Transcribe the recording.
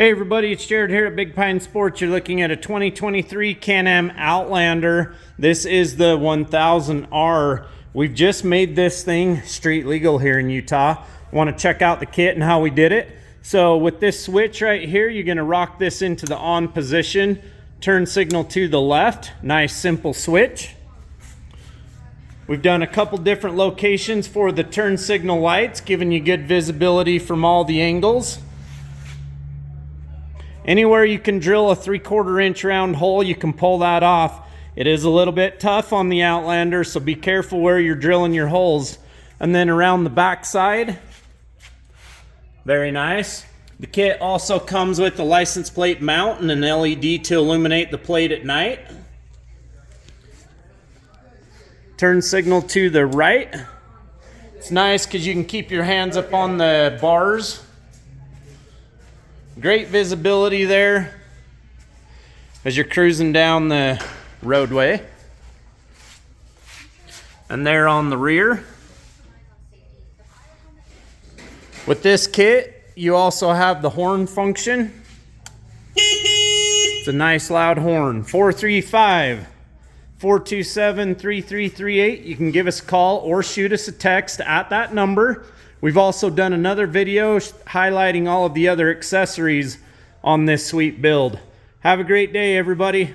Hey everybody, it's Jared here at Big Pine Sports. You're looking at a 2023 Can-Am Outlander. This is the 1000R. We've just made this thing street legal here in Utah. Want to check out the kit and how we did it. So with this switch right here, you're going to rock this into the on position. Turn signal to the left. Nice simple switch. We've done a couple different locations for the turn signal lights, giving you good visibility from all the angles. Anywhere you can drill a 3/4 inch round hole, you can pull that off. It is a little bit tough on the Outlander, so be careful where you're drilling your holes. And then around the back side, very nice. The kit also comes with a license plate mount and an LED to illuminate the plate at night. Turn signal to the right. It's nice because you can keep your hands up on the bars. Great visibility there as you're cruising down the roadway. And there on the rear. With this kit, you also have the horn function. It's a nice loud horn. 435-427-3338. You can give us a call or shoot us a text at that number. We've also done another video highlighting all of the other accessories on this sweet build. Have a great day, everybody.